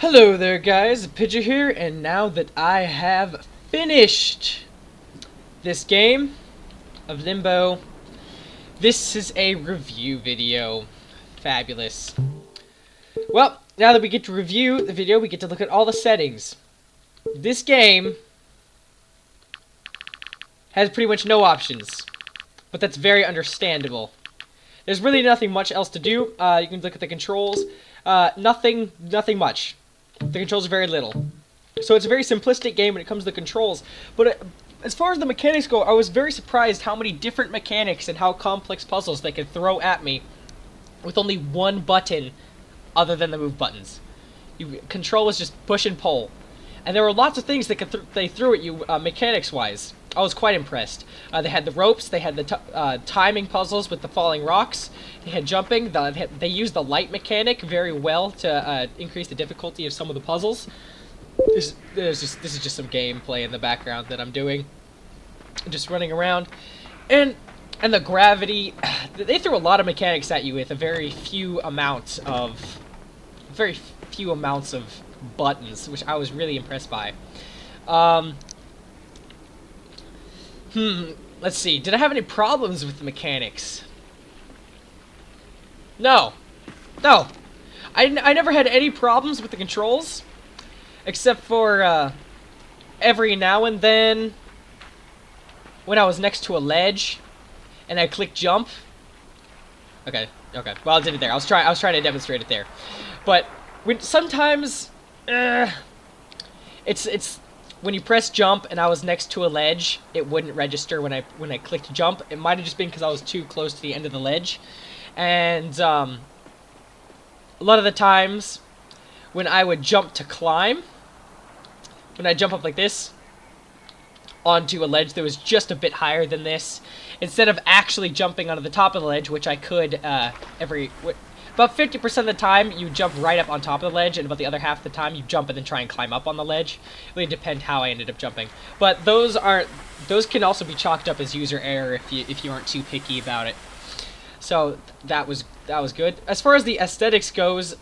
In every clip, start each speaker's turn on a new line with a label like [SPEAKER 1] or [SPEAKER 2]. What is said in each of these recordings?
[SPEAKER 1] Hello there guys, PIJR here, and now that I have finished this game of Limbo, this is a review video. Fabulous. Well, now that we get to review the video, we get to look at all the settings. This game has pretty much no options, but that's very understandable. There's really nothing much else to do. You can look at the controls. Nothing much. The controls are very little. So it's a very simplistic game when it comes to the controls. But as far as the mechanics go, I was very surprised how many different mechanics and how complex puzzles they could throw at me with only one button other than the move buttons. Control was just push and pull. And there were lots of things they threw at you mechanics-wise. I was quite impressed. They had the ropes, they had the timing puzzles with the falling rocks, they had jumping, they used the light mechanic very well to increase the difficulty of some of the puzzles. This is just some gameplay in the background that I'm doing. Just running around. And the gravity, they threw a lot of mechanics at you with a very few amounts of buttons, which I was really impressed by. Let's see. Did I have any problems with the mechanics? No. No. I never had any problems with the controls, except for every now and then when I was next to a ledge and I clicked jump. Okay. Well, I did it there. I was trying to demonstrate it there. But sometimes it's when you press jump and I was next to a ledge, it wouldn't register when I clicked jump. It might have just been because I was too close to the end of the ledge. And a lot of the times when I would jump to climb, when I jump up like this onto a ledge that was just a bit higher than this, instead of actually jumping onto the top of the ledge, which I could about 50% of the time, you jump right up on top of the ledge, and about the other half of the time, you jump and then try and climb up on the ledge. It really depends how I ended up jumping. But those can also be chalked up as user error if you aren't too picky about it. So that was good. As far as the aesthetics goes,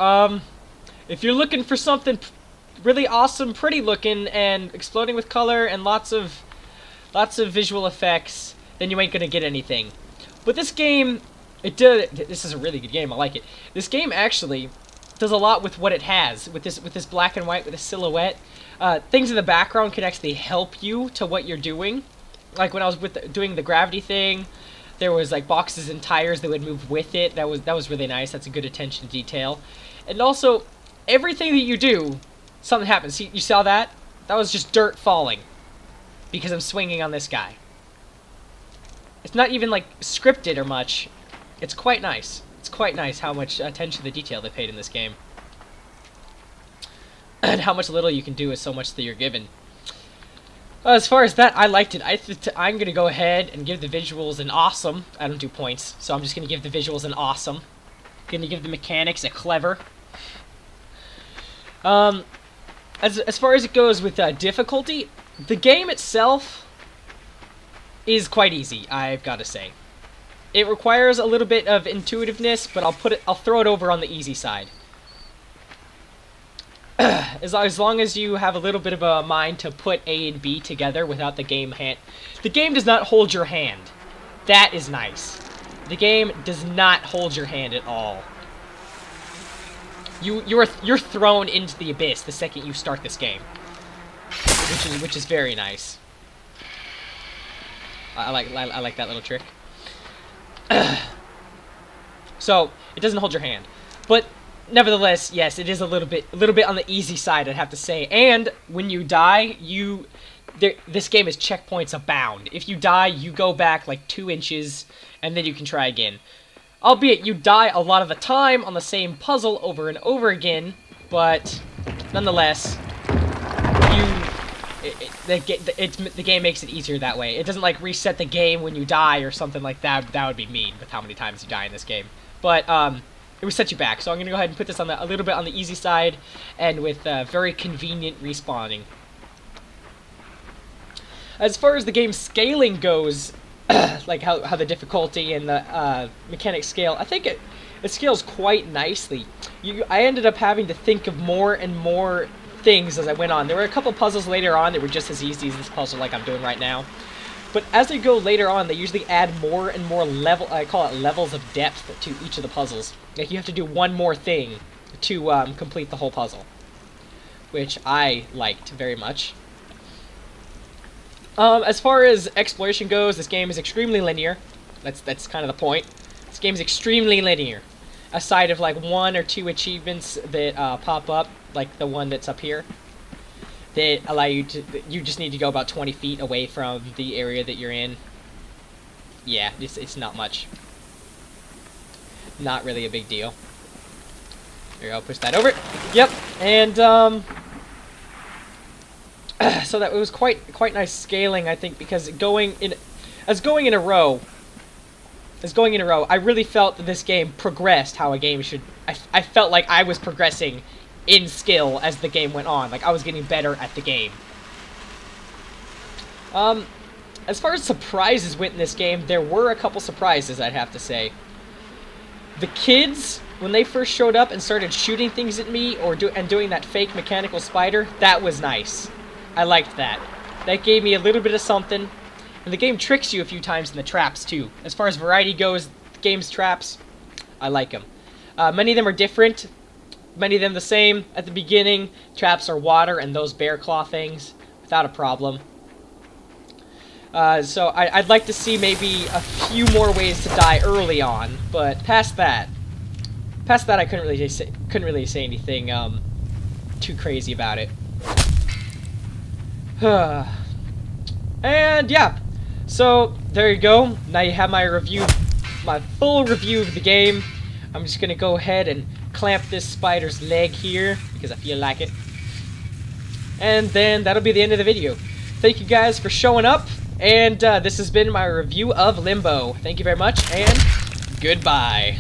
[SPEAKER 1] if you're looking for something really awesome, pretty looking, and exploding with color and lots of visual effects, then you ain't gonna get anything. But this game, this is a really good game. I like it. This game actually does a lot with what it has. With this black and white, with this silhouette, things in the background can actually help you to what you're doing. Like when I was doing the gravity thing, there was like boxes and tires that would move with it. That was really nice. That's a good attention to detail. And also, everything that you do, something happens. See, you saw that? That was just dirt falling because I'm swinging on this guy. It's not even like scripted or much. It's quite nice. It's quite nice how much attention to detail they paid in this game. And how much little you can do with so much that you're given. As far as that, I liked it. I'm going to go ahead and give the visuals an awesome. I don't do points, so I'm just going to give the visuals an awesome. Going to give the mechanics a clever. As far as it goes with difficulty, the game itself is quite easy, I've got to say. It requires a little bit of intuitiveness, but I'll throw it over on the easy side. As long as you have a little bit of a mind to put A and B together without the game hand. The game does not hold your hand. That is nice. The game does not hold your hand at all. You're thrown into the abyss the second you start this game, which is very nice. I like that little trick. So it doesn't hold your hand, but nevertheless, yes, it is a little bit on the easy side, I'd have to say. And when you die, this game is checkpoints abound. If you die, you go back like 2 inches, and then you can try again. Albeit you die a lot of the time on the same puzzle over and over again, but nonetheless, the game makes it easier that way. It doesn't like reset the game when you die or something like that. That would be mean with how many times you die in this game. But it resets you back. So I'm gonna go ahead and put this on a little bit on the easy side, and with very convenient respawning. As far as the game scaling goes, like how the difficulty and the mechanics scale, I think it scales quite nicely. I ended up having to think of more and more things as I went on. There were a couple puzzles later on that were just as easy as this puzzle like I'm doing right now. But as they go later on, they usually add more and more I call it levels of depth to each of the puzzles. Like you have to do one more thing to complete the whole puzzle, which I liked very much. As far as exploration goes, this game is extremely linear. That's kind of the point. This game is extremely linear. Aside of like 1 or 2 achievements that pop up, like the one that's up here, that allow you to, you just need to go about 20 feet away from the area that you're in. Yeah, it's not much. Not really a big deal. There you go, push that over. Yep, and so that it was quite nice scaling, I think, because going in a row, I really felt that this game progressed how a game should. I felt like I was progressing in skill as the game went on. Like I was getting better at the game. As far as surprises went in this game, there were a couple surprises, I'd have to say. The kids, when they first showed up and started shooting things at me and doing that fake mechanical spider, that was nice. I liked that. That gave me a little bit of something. And the game tricks you a few times in the traps, too. As far as variety goes, the game's traps, I like them. Many of them are different. Many of them the same. At the beginning, traps are water and those bear claw things, without a problem. So I'd like to see maybe a few more ways to die early on, but past that I couldn't really say anything too crazy about it. And yeah, so there you go. Now you have my full review of the game. I'm just gonna go ahead and clamp this spider's leg here because I feel like it. And then that'll be the end of the video. Thank you guys for showing up, and this has been my review of Limbo. Thank you very much, and goodbye.